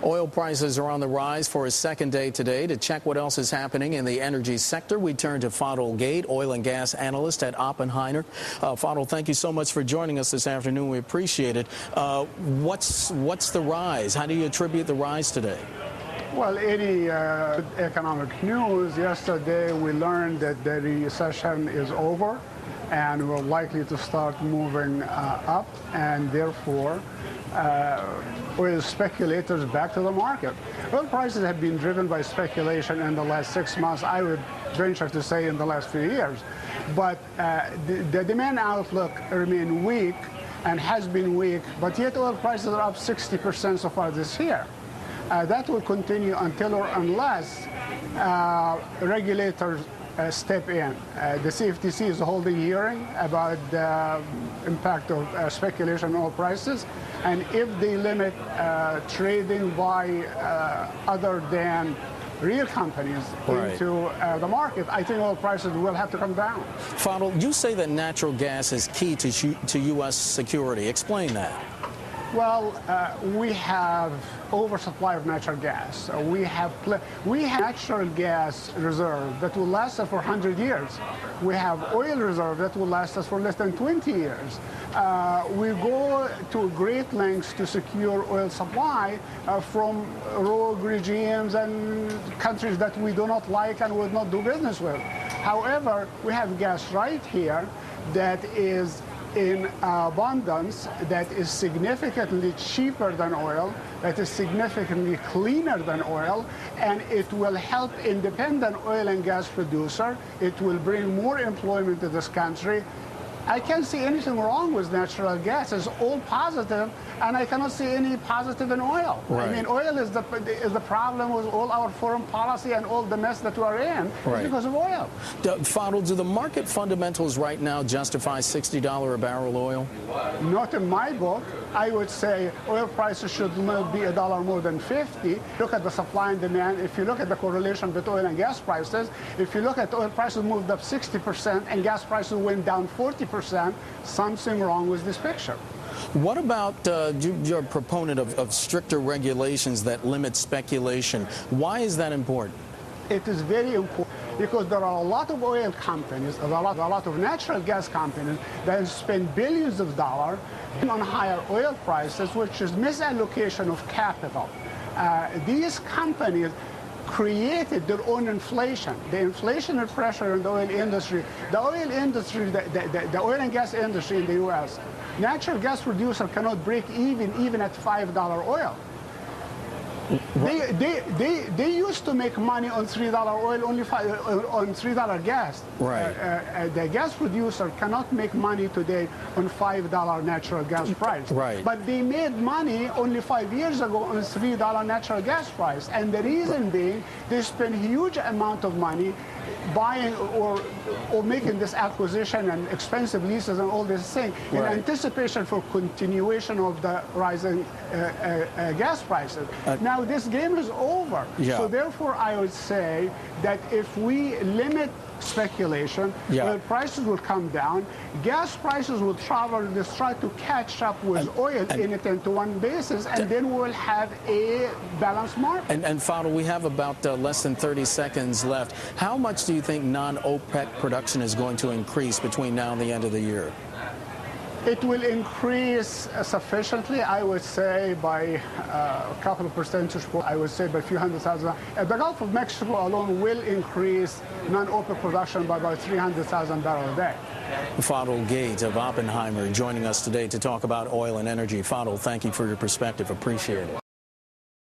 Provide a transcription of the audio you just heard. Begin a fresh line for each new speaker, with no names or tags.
Oil prices are on the rise for a second day today. To check what else is happening in the energy sector, we turn to Fadel Gheit, oil and gas analyst at Oppenheimer. Fadel, thank you so much for joining us this afternoon. We appreciate it. What's the rise? How do you attribute the rise today?
Well, any economic news, yesterday we learned that the recession is over and we're likely to start moving up, and therefore oil speculators back to the market. Oil prices have been driven by speculation in the last 6 months, I would venture to say in the last few years. But the demand outlook remains weak and has been weak, but yet oil prices are up 60% so far this year. That will continue until or unless regulators step in. The CFTC is holding a hearing about the impact of speculation on oil prices, and if they limit trading by other than real companies into the market, I think oil prices will have to come down.
Fadel, you say that natural gas is key to U.S. security. Explain that.
Well, we have oversupply of natural gas. We have natural gas reserve that will last us for 100 years. We have oil reserve that will last us for less than 20 years. We go to great lengths to secure oil supply from rogue regimes and countries that we do not like and would not do business with. However, we have gas right here that is in abundance, that is significantly cheaper than oil, that is significantly cleaner than oil, and it will help independent oil and gas producer. It will bring more employment to this country. I can't see anything wrong with natural gas. It's all positive, and I cannot see any positive in oil.
Right.
I mean, oil is the problem with all our foreign policy and all the mess that we're in. It's because of oil.
Fadel, do the market fundamentals right now justify $60 a barrel oil?
Not in my book. I would say oil prices should not be $1 more than 50. Look at the supply and demand. If you look at the correlation between oil and gas prices, if you look at oil prices moved up 60% and gas prices went down 40%, something wrong with this picture.
What about you're a proponent of stricter regulations that limit speculation? Why is that important?
It is very important because there are a lot of oil companies, a lot of natural gas companies that spend billions of dollars on higher oil prices, which is misallocation of capital. These companies created their own inflation. The inflationary pressure in the oil industry, the oil and gas industry in the U.S., natural gas producer cannot break even at $5 oil. They used to make money on $3 oil, only on $3 gas. The gas producer cannot make money today on $5 natural gas price. But they made money only 5 years ago on $3 natural gas price. And the reason being, they spend huge amount of money buying or making this acquisition and expensive leases and all this thing in anticipation for continuation of the rising gas prices. Now this game is over. So therefore I would say that if we limit speculation, oil prices will come down, gas prices will just try to catch up with oil in a 10-to-1 basis, and then we'll have a balanced market.
And Fadel, we have about less than 30 seconds left. How much do you think non-OPEC production is going to increase between now and the end of the year?
It will increase sufficiently, I would say, by a couple of percentage points. I would say by a few hundred thousand. The Gulf of Mexico alone will increase non-OPEC production by about 300,000 barrels a day.
Fadel Gheit of Oppenheimer joining us today to talk about oil and energy. Fadel, thank you for your perspective. Appreciate it.